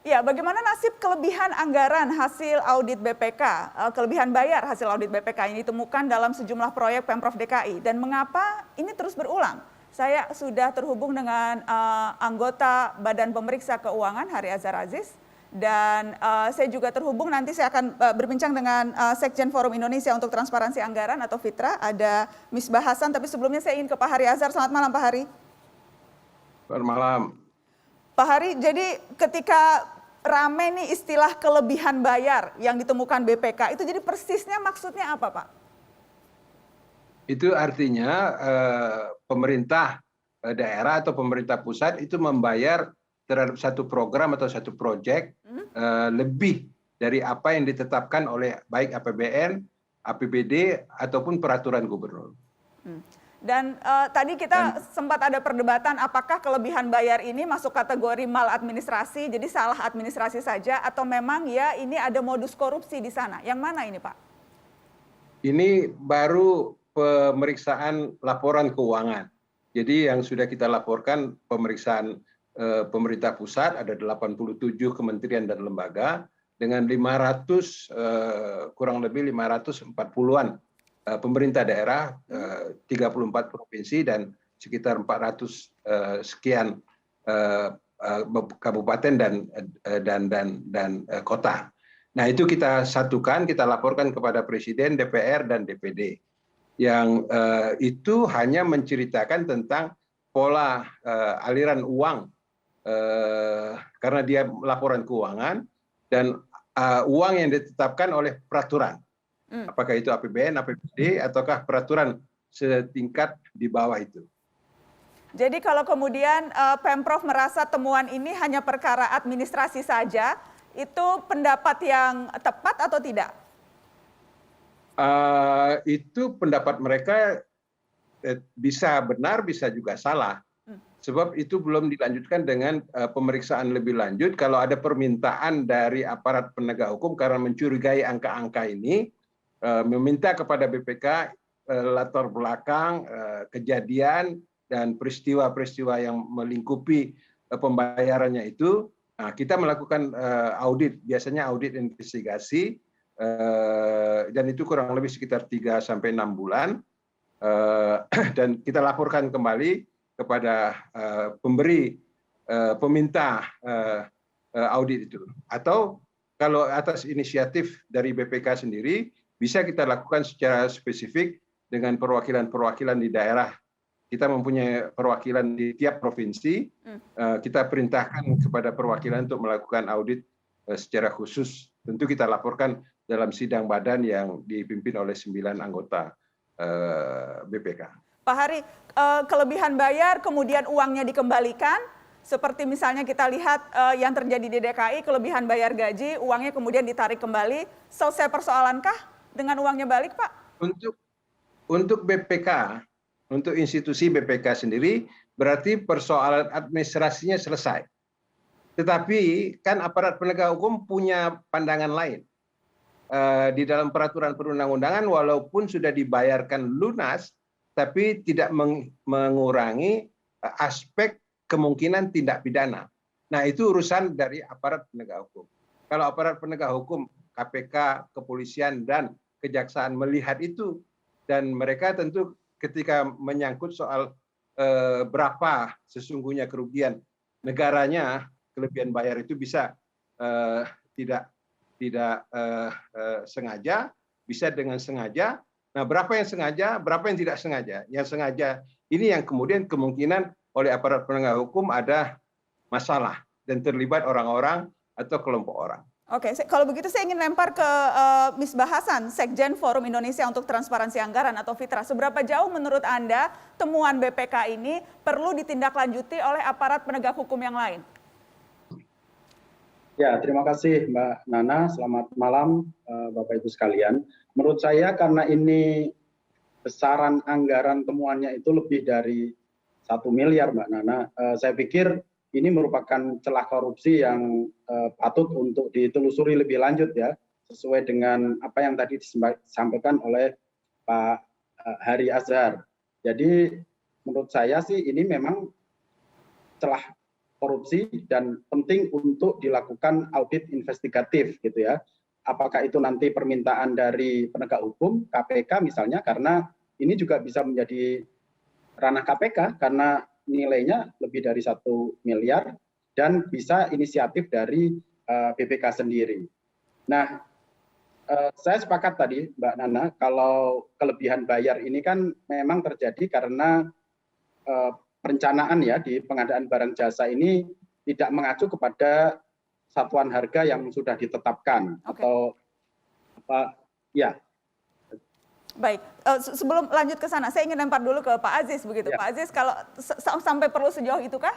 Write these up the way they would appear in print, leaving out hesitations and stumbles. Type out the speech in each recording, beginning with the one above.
Ya, bagaimana nasib kelebihan anggaran hasil audit BPK, kelebihan bayar hasil audit BPK ini ditemukan dalam sejumlah proyek Pemprov DKI dan mengapa ini terus berulang? Saya sudah terhubung dengan anggota Badan Pemeriksa Keuangan Hari Azhar Aziz dan saya juga terhubung nanti saya akan berbincang dengan Sekjen Forum Indonesia untuk Transparansi Anggaran atau FITRA, ada Misbah Hasan, tapi sebelumnya saya ingin ke Pak Hari Azhar. Selamat malam Pak Hari. Selamat malam. Pak Hari, jadi ketika rame nih istilah kelebihan bayar yang ditemukan BPK, itu jadi persisnya maksudnya apa Pak? Itu artinya pemerintah daerah atau pemerintah pusat itu membayar terhadap satu program atau satu proyek lebih dari apa yang ditetapkan oleh baik APBN, APBD ataupun peraturan gubernur. Dan tadi kita sempat ada perdebatan apakah kelebihan bayar ini masuk kategori maladministrasi, jadi salah administrasi saja, atau memang ya ini ada modus korupsi di sana. Yang mana ini Pak? Ini baru pemeriksaan laporan keuangan. Jadi yang sudah kita laporkan pemeriksaan pemerintah pusat ada 87 kementerian dan lembaga dengan 500 kurang lebih 540-an pemerintah daerah, 34 provinsi dan sekitar 400 sekian kabupaten dan kota. Nah itu kita satukan, kita laporkan kepada Presiden, DPR dan DPD. Yang itu hanya menceritakan tentang pola aliran uang karena dia laporan keuangan dan uang yang ditetapkan oleh peraturan. Apakah itu APBN, APBD, ataukah peraturan setingkat di bawah itu. Jadi kalau kemudian Pemprov merasa temuan ini hanya perkara administrasi saja, itu pendapat yang tepat atau tidak? Itu pendapat mereka bisa benar, bisa juga salah. Sebab itu belum dilanjutkan dengan pemeriksaan lebih lanjut. Kalau ada permintaan dari aparat penegak hukum karena mencurigai angka-angka ini, meminta kepada BPK latar belakang kejadian dan peristiwa-peristiwa yang melingkupi pembayarannya itu, kita melakukan audit, biasanya audit investigasi, dan itu kurang lebih sekitar 3 sampai 6 bulan, dan kita laporkan kembali kepada pemberi peminta audit itu. Atau kalau atas inisiatif dari BPK sendiri, bisa kita lakukan secara spesifik dengan perwakilan-perwakilan di daerah. Kita mempunyai perwakilan di tiap provinsi, kita perintahkan kepada perwakilan untuk melakukan audit secara khusus. Tentu kita laporkan dalam sidang badan yang dipimpin oleh 9 anggota BPK. Pak Hari, kelebihan bayar kemudian uangnya dikembalikan, seperti misalnya kita lihat yang terjadi di DKI, kelebihan bayar gaji, uangnya kemudian ditarik kembali, selesai persoalankah dengan uangnya balik, Pak? Untuk BPK, untuk institusi BPK sendiri, berarti persoalan administrasinya selesai. Tetapi kan aparat penegak hukum punya pandangan lain. Di dalam peraturan perundang-undangan, walaupun sudah dibayarkan lunas, tapi tidak mengurangi aspek kemungkinan tindak pidana. Nah, itu urusan dari aparat penegak hukum. Kalau aparat penegak hukum, KPK, kepolisian, dan kejaksaan melihat itu, dan mereka tentu ketika menyangkut soal berapa sesungguhnya kerugian negaranya, kelebihan bayar itu bisa tidak sengaja, bisa dengan sengaja. Nah, berapa yang sengaja, berapa yang tidak sengaja? Yang sengaja ini yang kemudian kemungkinan oleh aparat penegak hukum ada masalah dan terlibat orang-orang atau kelompok orang. Oke, kalau begitu saya ingin lempar ke Misbah Hasan, Sekjen Forum Indonesia untuk Transparansi Anggaran atau FITRA. Seberapa jauh menurut Anda temuan BPK ini perlu ditindaklanjuti oleh aparat penegak hukum yang lain? Ya, terima kasih Mbak Nana. Selamat malam Bapak Ibu sekalian. Menurut saya karena ini besaran anggaran temuannya itu lebih dari 1 miliar Mbak Nana, saya pikir ini merupakan celah korupsi yang patut untuk ditelusuri lebih lanjut ya, sesuai dengan apa yang tadi disampaikan oleh Pak Hari Azhar. Jadi menurut saya sih ini memang celah korupsi dan penting untuk dilakukan audit investigatif gitu ya. Apakah itu nanti permintaan dari penegak hukum, KPK misalnya, karena ini juga bisa menjadi ranah KPK karena nilainya lebih dari 1 miliar dan bisa inisiatif dari BPK sendiri. Nah, saya sepakat tadi Mbak Nana, kalau kelebihan bayar ini kan memang terjadi karena perencanaan ya di pengadaan barang jasa ini tidak mengacu kepada satuan harga yang sudah ditetapkan. Atau apa ya. Baik, sebelum lanjut ke sana, saya ingin lempar dulu ke Pak Aziz begitu. Ya. Pak Aziz, kalau sampai perlu sejauh itukah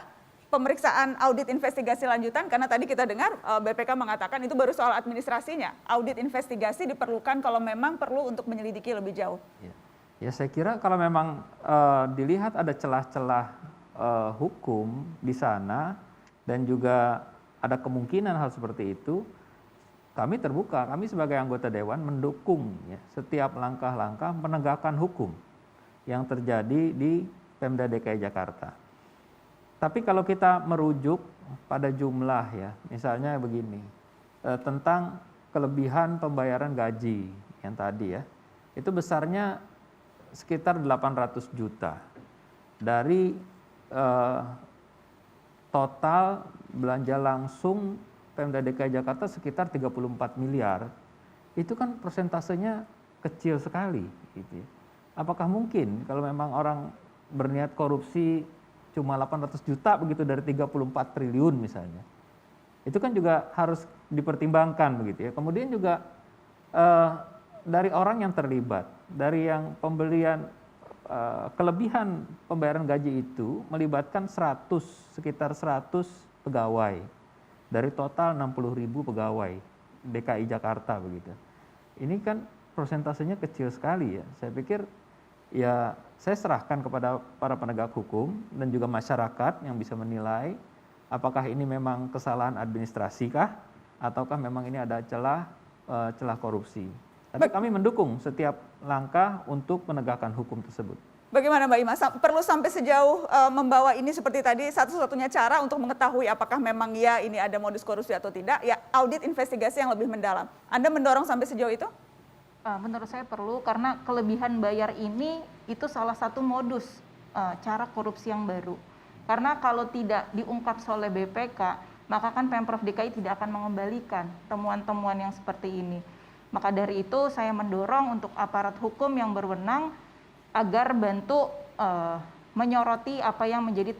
pemeriksaan audit investigasi lanjutan? Karena tadi kita dengar BPK mengatakan itu baru soal administrasinya. Audit investigasi diperlukan kalau memang perlu untuk menyelidiki lebih jauh. Ya saya kira kalau memang dilihat ada celah-celah hukum di sana dan juga ada kemungkinan hal seperti itu, kami terbuka, kami sebagai anggota Dewan mendukung ya, setiap langkah-langkah penegakan hukum yang terjadi di Pemda DKI Jakarta. Tapi kalau kita merujuk pada jumlah ya, misalnya begini, tentang kelebihan pembayaran gaji yang tadi ya, itu besarnya sekitar 800 juta dari total belanja langsung Pemda DKI Jakarta sekitar 34 miliar. Itu kan persentasenya kecil sekali gitu ya. Apakah mungkin kalau memang orang berniat korupsi cuma 800 juta begitu dari 34 triliun misalnya. Itu kan juga harus dipertimbangkan begitu ya. Kemudian juga dari orang yang terlibat, dari yang pembelian kelebihan pembayaran gaji itu melibatkan sekitar 100 pegawai dari total 60.000 pegawai DKI Jakarta begitu. Ini kan persentasenya kecil sekali ya. Saya pikir ya saya serahkan kepada para penegak hukum dan juga masyarakat yang bisa menilai apakah ini memang kesalahan administrasi kah ataukah memang ini ada celah korupsi. Tapi kami mendukung setiap langkah untuk penegakan hukum tersebut. Bagaimana Mbak Ima? Perlu sampai sejauh membawa ini seperti tadi satu-satunya cara untuk mengetahui apakah memang ya ini ada modus korupsi atau tidak, ya audit investigasi yang lebih mendalam. Anda mendorong sampai sejauh itu? Menurut saya perlu karena kelebihan bayar ini itu salah satu modus cara korupsi yang baru. Karena kalau tidak diungkap oleh BPK, maka kan Pemprov DKI tidak akan mengembalikan temuan-temuan yang seperti ini. Maka dari itu saya mendorong untuk aparat hukum yang berwenang agar bantu menyoroti apa yang menjadi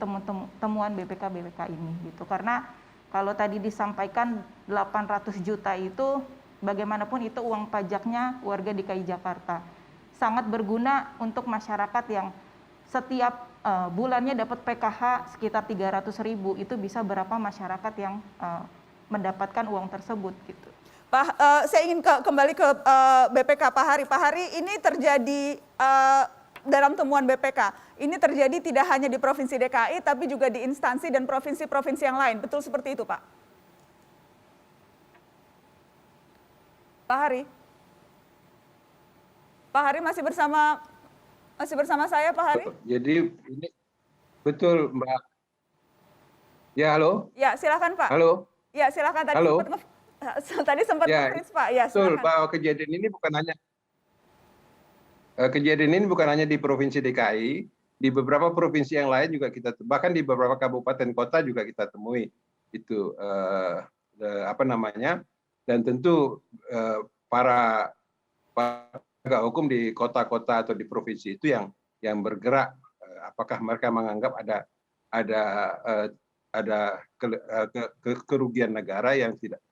temuan BPK ini gitu. Karena kalau tadi disampaikan 800 juta itu bagaimanapun itu uang pajaknya warga DKI Jakarta. Sangat berguna untuk masyarakat yang setiap bulannya dapat PKH sekitar 300.000, itu bisa berapa masyarakat yang mendapatkan uang tersebut gitu. Pak, saya ingin kembali ke BPK Pak Hari. Pak Hari, ini terjadi dalam temuan BPK, ini terjadi tidak hanya di Provinsi DKI, tapi juga di instansi dan provinsi-provinsi yang lain. Betul seperti itu, Pak? Pak Hari? Pak Hari masih bersama saya, Pak Hari? Jadi ini betul, Mbak. Ya, halo? Ya, silakan, Pak. Halo? Ya, silakan. Tadi sempat Ya, nge-freeze, Pak. Ya, betul, silakan. bahwa kejadian ini bukan hanya di Provinsi DKI, di beberapa provinsi yang lain juga kita, bahkan di beberapa kabupaten kota juga kita temui itu dan tentu para penegak hukum di kota-kota atau di provinsi itu yang bergerak, apakah mereka menganggap ada kerugian negara yang tidak.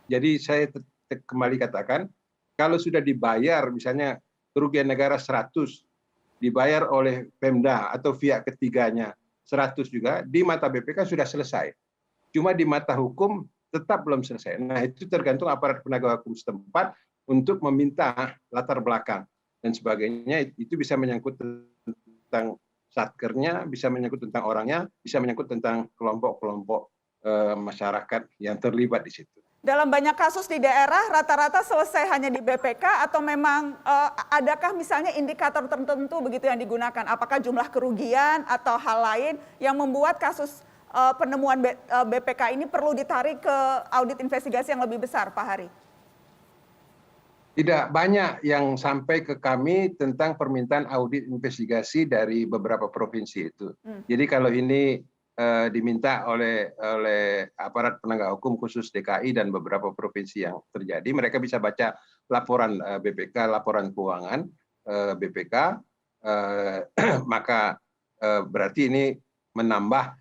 Jadi saya kembali katakan, kalau sudah dibayar misalnya kerugian negara 100, dibayar oleh Pemda atau pihak ketiganya 100 juga, di mata BPK sudah selesai. Cuma di mata hukum tetap belum selesai. Nah, itu tergantung aparat penegak hukum setempat untuk meminta latar belakang dan sebagainya. Itu bisa menyangkut tentang satkernya, bisa menyangkut tentang orangnya, bisa menyangkut tentang kelompok-kelompok masyarakat yang terlibat di situ. Dalam banyak kasus di daerah, rata-rata selesai hanya di BPK atau memang adakah misalnya indikator tertentu begitu yang digunakan? Apakah jumlah kerugian atau hal lain yang membuat kasus penemuan BPK ini perlu ditarik ke audit investigasi yang lebih besar, Pak Hari? Tidak banyak yang sampai ke kami tentang permintaan audit investigasi dari beberapa provinsi itu. Jadi kalau ini diminta oleh aparat penegak hukum khusus DKI dan beberapa provinsi yang terjadi, mereka bisa baca laporan BPK, laporan keuangan BPK, maka berarti ini menambah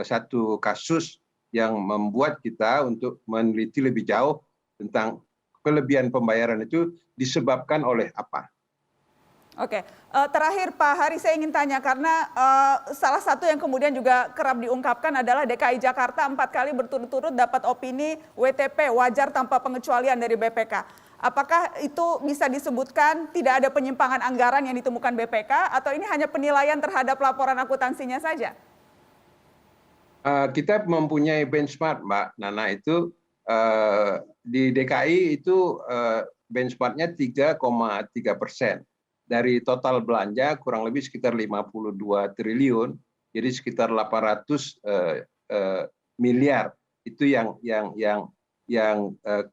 satu kasus yang membuat kita untuk meneliti lebih jauh tentang kelebihan pembayaran itu disebabkan oleh apa. Oke, terakhir Pak Hari saya ingin tanya karena salah satu yang kemudian juga kerap diungkapkan adalah DKI Jakarta 4 kali berturut-turut dapat opini WTP wajar tanpa pengecualian dari BPK. Apakah itu bisa disebutkan tidak ada penyimpangan anggaran yang ditemukan BPK atau ini hanya penilaian terhadap laporan akuntansinya saja? Kita mempunyai benchmark, Mbak Nana, itu di DKI itu benchmarknya 3,3%. Dari total belanja kurang lebih sekitar 52 triliun, jadi sekitar 800 miliar. Itu yang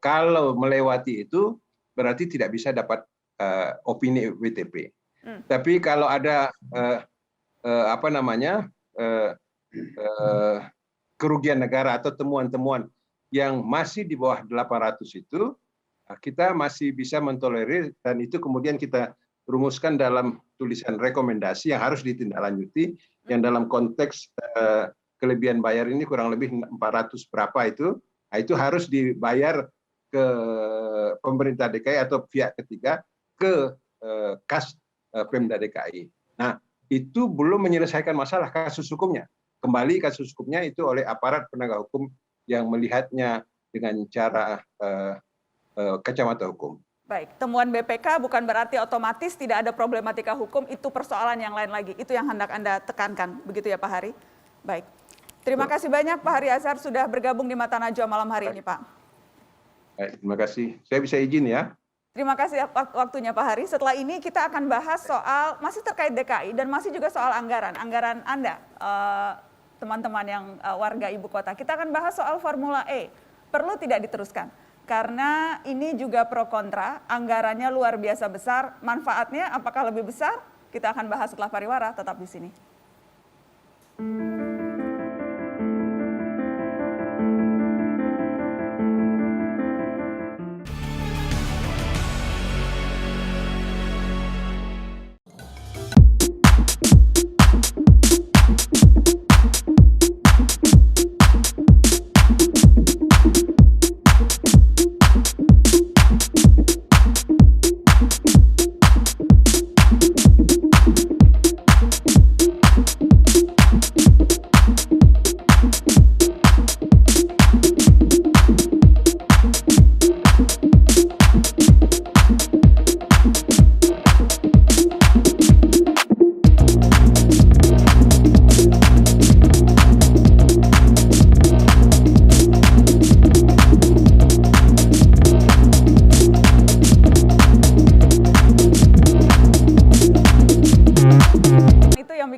kalau melewati itu berarti tidak bisa dapat opini WTP. Tapi kalau ada kerugian negara atau temuan-temuan yang masih di bawah 800 itu, kita masih bisa mentolerir dan itu kemudian kita rumuskan dalam tulisan rekomendasi yang harus ditindaklanjuti, yang dalam konteks kelebihan bayar ini kurang lebih 400 berapa itu harus dibayar ke pemerintah DKI atau pihak ketiga ke kas Pemda DKI. Nah, itu belum menyelesaikan masalah kasus hukumnya. Kembali kasus hukumnya itu oleh aparat penegak hukum yang melihatnya dengan cara kacamata hukum. Baik, temuan BPK bukan berarti otomatis tidak ada problematika hukum, itu persoalan yang lain lagi. Itu yang hendak Anda tekankan, begitu ya Pak Hari? Baik, terima kasih banyak Pak Hari Azhar sudah bergabung di Mata Najwa malam hari ini Pak. Baik, terima kasih. Saya bisa izin ya? Terima kasih waktunya Pak Hari. Setelah ini kita akan bahas soal, masih terkait DKI dan masih juga soal anggaran Anda, teman-teman yang warga ibu kota. Kita akan bahas soal Formula E, perlu tidak diteruskan? Karena ini juga pro kontra, anggarannya luar biasa besar, manfaatnya apakah lebih besar? Kita akan bahas setelah pariwara, tetap di sini.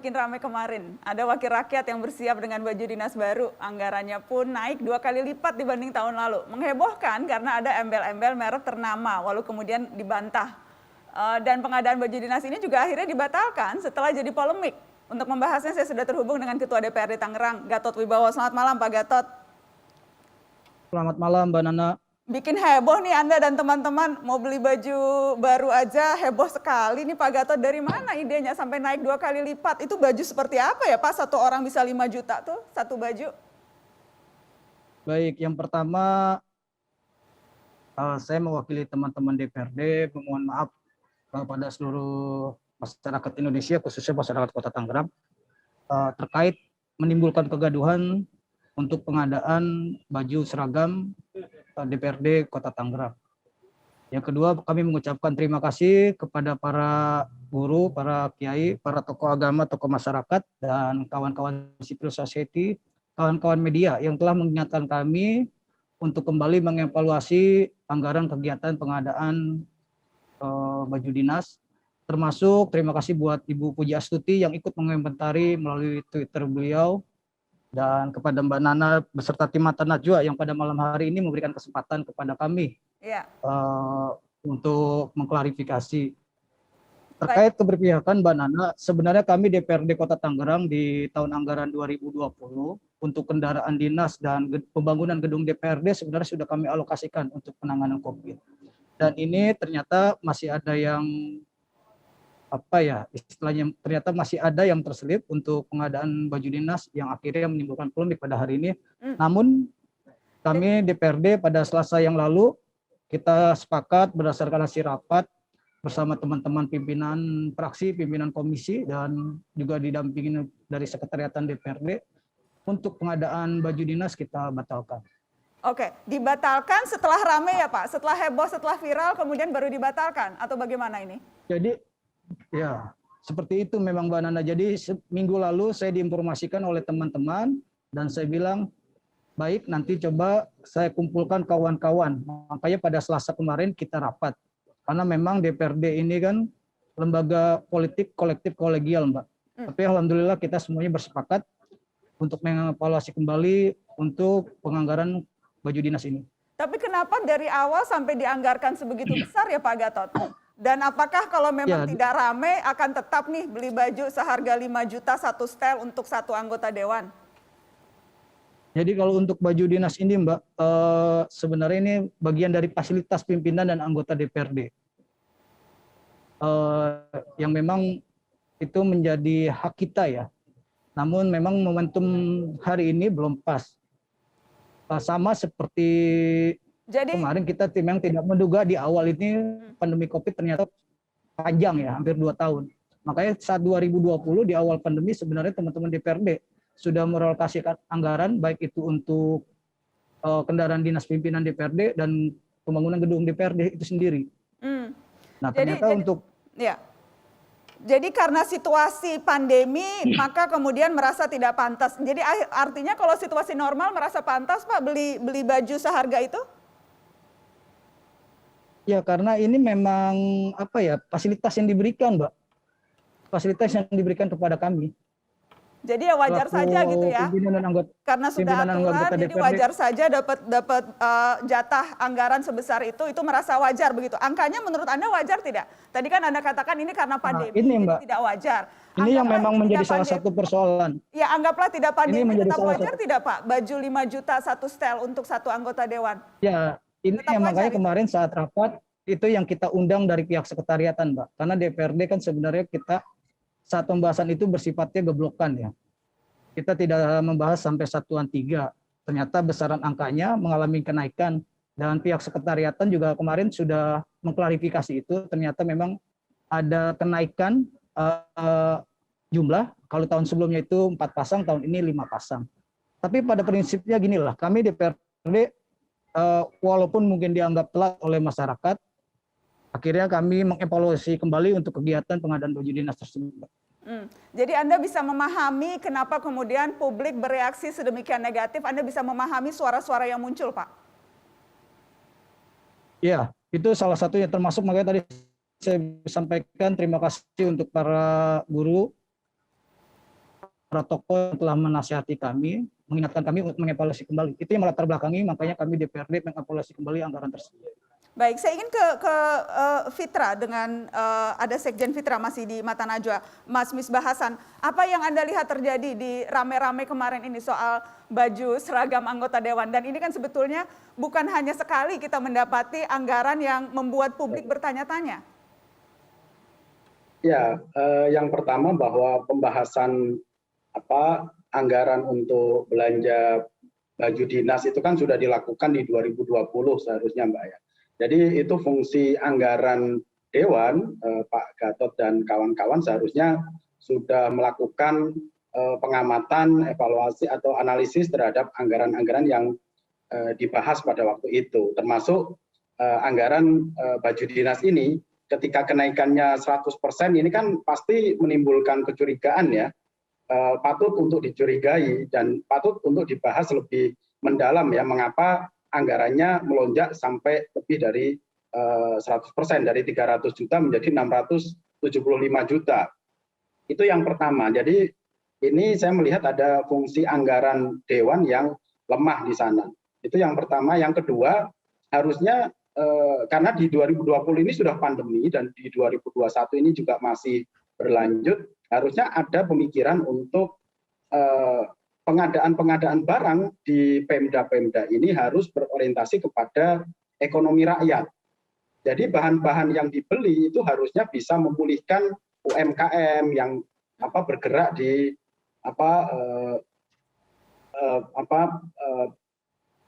Ramai kemarin, ada wakil rakyat yang bersiap dengan baju dinas baru, anggarannya pun naik 2 kali lipat dibanding tahun lalu. Menghebohkan karena ada embel-embel merek ternama, walau kemudian dibantah. Dan pengadaan baju dinas ini juga akhirnya dibatalkan setelah jadi polemik. Untuk membahasnya saya sudah terhubung dengan Ketua DPRD Tangerang, Gatot Wibowo. Selamat malam Pak Gatot. Selamat malam Mbak Nana. Bikin heboh nih Anda dan teman-teman, mau beli baju baru aja heboh sekali nih Pak Gatot. Dari mana idenya sampai naik 2 kali lipat? Itu baju seperti apa ya Pak? Satu orang bisa 5 juta tuh, satu baju. Baik, yang pertama saya mewakili teman-teman DPRD memohon maaf kepada seluruh masyarakat Indonesia, khususnya masyarakat Kota Tangerang, terkait menimbulkan kegaduhan untuk pengadaan baju seragam DPRD Kota Tangerang. Yang kedua, kami mengucapkan terima kasih kepada para guru, para kiai, para tokoh agama, tokoh masyarakat, dan kawan-kawan civil society, kawan-kawan media yang telah mengingatkan kami untuk kembali mengevaluasi anggaran kegiatan pengadaan baju dinas. Termasuk terima kasih buat Ibu Puji Astuti yang ikut mengomentari melalui Twitter beliau dan kepada Mbak Nana beserta tim Mata Najwa yang pada malam hari ini memberikan kesempatan kepada kami Ya. untuk mengklarifikasi terkait keberpihakan Mbak Nana. Sebenarnya kami DPRD Kota Tangerang di tahun anggaran 2020 untuk kendaraan dinas dan pembangunan gedung DPRD sebenarnya sudah kami alokasikan untuk penanganan COVID. Dan ini ternyata masih ada yang istilahnya ternyata masih ada yang terselip untuk pengadaan baju dinas yang akhirnya menimbulkan polemik pada hari ini. Namun kami DPRD pada Selasa yang lalu kita sepakat berdasarkan hasil rapat bersama teman-teman pimpinan fraksi, pimpinan komisi, dan juga didampingi dari sekretariatan DPRD untuk pengadaan baju dinas kita batalkan. Oke, dibatalkan setelah rame ya Pak? Setelah heboh, setelah viral, kemudian baru dibatalkan? Atau bagaimana ini? Jadi, ya, seperti itu memang Mbak Nana. Jadi minggu lalu saya diinformasikan oleh teman-teman dan saya bilang, baik nanti coba saya kumpulkan kawan-kawan. Makanya pada Selasa kemarin kita rapat. Karena memang DPRD ini kan lembaga politik kolektif kolegial Mbak. Tapi alhamdulillah kita semuanya bersepakat untuk mengevaluasi kembali untuk penganggaran baju dinas ini. Tapi kenapa dari awal sampai dianggarkan sebegitu besar ya Pak Gatot? Dan apakah kalau memang tidak rame akan tetap nih beli baju seharga 5 juta satu setel untuk satu anggota dewan? Jadi kalau untuk baju dinas ini Mbak, sebenarnya ini bagian dari fasilitas pimpinan dan anggota DPRD. Yang memang itu menjadi hak kita ya. Namun memang momentum hari ini belum pas. Sama seperti kemarin kita tim yang tidak menduga di awal ini pandemi COVID ternyata panjang ya, hampir 2 tahun. Makanya saat 2020 di awal pandemi sebenarnya teman-teman DPRD sudah merelokasikan anggaran baik itu untuk kendaraan dinas pimpinan DPRD dan pembangunan gedung DPRD itu sendiri. Nah ternyata Jadi karena situasi pandemi maka kemudian merasa tidak pantas. Jadi artinya kalau situasi normal merasa pantas Pak beli baju seharga itu? Ya karena ini memang fasilitas yang diberikan Mbak. Fasilitas yang diberikan kepada kami. Jadi ya wajar saja gitu ya. Karena sudah aturan jadi wajar saja dapat jatah anggaran sebesar itu merasa wajar begitu. Angkanya menurut Anda wajar tidak? Tadi kan Anda katakan ini karena pandemi ini, Mbak, tidak wajar. Ini yang memang menjadi salah satu persoalan. Ya anggaplah tidak pandemi tetap wajar tidak Pak? Baju 5 juta satu setel untuk satu anggota dewan. Ya ini yang makanya kemarin saat rapat itu yang kita undang dari pihak sekretariatan Mbak. Karena DPRD kan sebenarnya kita saat pembahasan itu bersifatnya geblokan ya. Kita tidak membahas sampai satuan 3. Ternyata besaran angkanya mengalami kenaikan dan pihak sekretariatan juga kemarin sudah mengklarifikasi itu. Ternyata memang ada kenaikan jumlah. Kalau tahun sebelumnya itu 4 pasang, tahun ini 5 pasang. Tapi pada prinsipnya ginilah, kami DPRD walaupun mungkin dianggap telat oleh masyarakat, akhirnya kami mengevaluasi kembali untuk kegiatan pengadaan baju dinas tersebut. Jadi Anda bisa memahami kenapa kemudian publik bereaksi sedemikian negatif, Anda bisa memahami suara-suara yang muncul, Pak? Ya, itu salah satunya termasuk makanya tadi saya sampaikan terima kasih untuk para guru, para tokoh yang telah menasihati kami, mengingatkan kami untuk mengevaluasi kembali. Itu yang melatar belakangi makanya kami DPRD mengevaluasi kembali anggaran tersebut. Baik, saya ingin ke Fitra dengan ada Sekjen Fitra masih di Mata Najwa, Mas Misbah Hasan. Apa yang Anda lihat terjadi di rame-rame kemarin ini soal baju seragam anggota dewan? Dan ini kan sebetulnya bukan hanya sekali kita mendapati anggaran yang membuat publik bertanya-tanya. Ya, yang pertama bahwa pembahasan anggaran untuk belanja baju dinas itu kan sudah dilakukan di 2020 seharusnya Mbak ya. Jadi itu fungsi anggaran Dewan, Pak Gatot dan kawan-kawan seharusnya sudah melakukan pengamatan, evaluasi atau analisis terhadap anggaran-anggaran yang dibahas pada waktu itu. Termasuk anggaran baju dinas ini ketika kenaikannya 100% ini kan pasti menimbulkan kecurigaan ya. Patut untuk dicurigai dan patut untuk dibahas lebih mendalam ya mengapa anggarannya melonjak sampai lebih dari 100%, dari 300 juta menjadi 675 juta. Itu yang pertama. Jadi ini saya melihat ada fungsi anggaran dewan yang lemah di sana. Itu yang pertama. Yang kedua, harusnya karena di 2020 ini sudah pandemi dan di 2021 ini juga masih berlanjut, harusnya ada pemikiran untuk pengadaan barang di Pemda-Pemda ini harus berorientasi kepada ekonomi rakyat. Jadi bahan-bahan yang dibeli itu harusnya bisa memulihkan UMKM yang bergerak di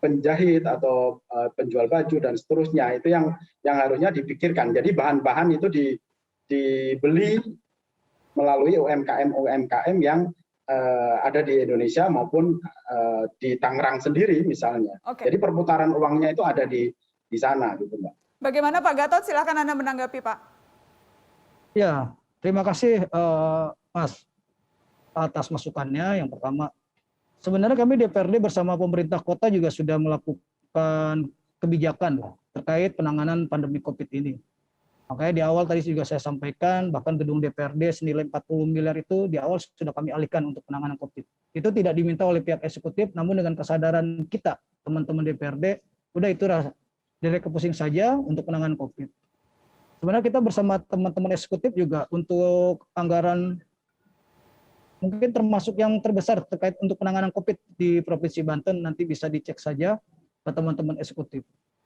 penjahit atau penjual baju dan seterusnya. Itu yang harusnya dipikirkan. Jadi bahan-bahan itu dibeli melalui UMKM yang ada di Indonesia maupun di Tangerang sendiri misalnya. Jadi perputaran uangnya itu ada di sana gitu, Mbak. Bagaimana Pak Gatot? Silakan Anda menanggapi, Pak. Ya, terima kasih Mas atas masukannya. Yang pertama, sebenarnya kami DPRD bersama pemerintah kota juga sudah melakukan kebijakan terkait penanganan pandemi COVID ini. Makanya di awal tadi juga saya sampaikan, bahkan gedung DPRD senilai 40 miliar itu di awal sudah kami alihkan untuk penanganan COVID. Itu tidak diminta oleh pihak eksekutif, namun dengan kesadaran kita, teman-teman DPRD, udah itu direct pusing saja untuk penanganan COVID. Sebenarnya kita bersama teman-teman eksekutif juga untuk anggaran mungkin termasuk yang terbesar terkait untuk penanganan COVID di Provinsi Banten, nanti bisa dicek saja ke teman-teman eksekutif.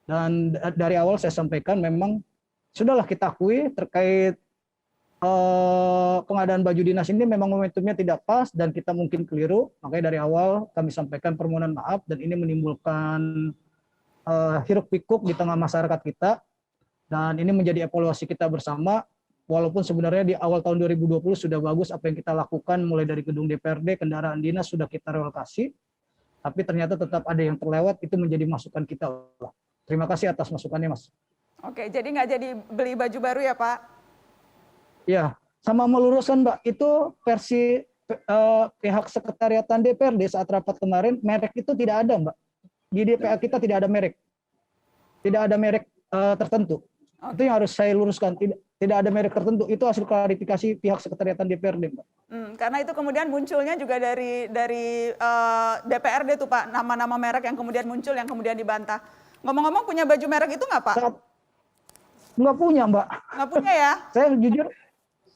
Dan dari awal saya sampaikan memang sudahlah kita akui terkait pengadaan baju dinas ini memang momentumnya tidak pas dan kita mungkin keliru. Makanya dari awal kami sampaikan permohonan maaf dan ini menimbulkan hiruk pikuk di tengah masyarakat kita, dan ini menjadi evaluasi kita bersama. Walaupun sebenarnya di awal tahun 2020 sudah bagus apa yang kita lakukan, mulai dari gedung DPRD, kendaraan dinas sudah kita relokasi, tapi ternyata tetap ada yang terlewat. Itu menjadi masukan kita. Terima kasih atas masukannya, Mas. Oke, jadi nggak jadi beli baju baru ya, Pak? Ya, sama meluruskan, Mbak, itu versi pihak sekretariatan DPRD saat rapat kemarin, merek itu tidak ada, Mbak. Di DPA kita tidak ada merek. Tidak ada merek tertentu. Itu yang harus saya luruskan. Tidak ada merek tertentu. Itu hasil klarifikasi pihak sekretariatan DPRD, Mbak. Karena itu kemudian munculnya juga dari DPRD tuh, Pak, nama-nama merek yang kemudian muncul, yang kemudian dibantah. Ngomong-ngomong, punya baju merek itu nggak, Pak? Nggak punya, Mbak. Nggak punya ya? Saya jujur,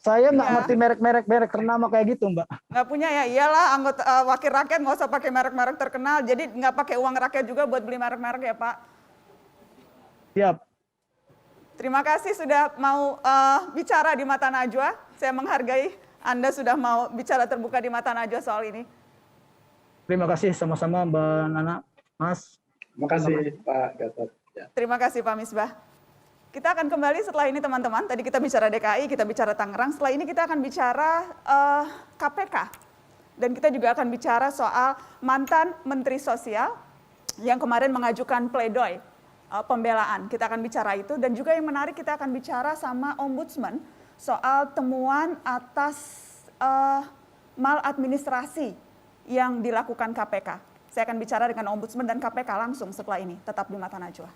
saya nggak ngerti merek ternama kayak gitu, Mbak. Nggak punya ya? Iyalah, anggota wakil rakyat nggak usah pakai merek-merek terkenal. Jadi nggak pakai uang rakyat juga buat beli merek-merek ya, Pak? Siap. Terima kasih sudah mau bicara di Mata Najwa. Saya menghargai Anda sudah mau bicara terbuka di Mata Najwa soal ini. Terima kasih sama-sama Mbak Nana, Mas. Terima kasih Pak Gatot. Ya. Terima kasih Pak Misbah. Kita akan kembali setelah ini teman-teman. Tadi kita bicara DKI, kita bicara Tangerang. Setelah ini kita akan bicara KPK. Dan kita juga akan bicara soal mantan Menteri Sosial yang kemarin mengajukan pledoi pembelaan. Kita akan bicara itu. Dan juga yang menarik kita akan bicara sama Ombudsman soal temuan atas maladministrasi yang dilakukan KPK. Saya akan bicara dengan Ombudsman dan KPK langsung setelah ini. Tetap di Mata Najwa.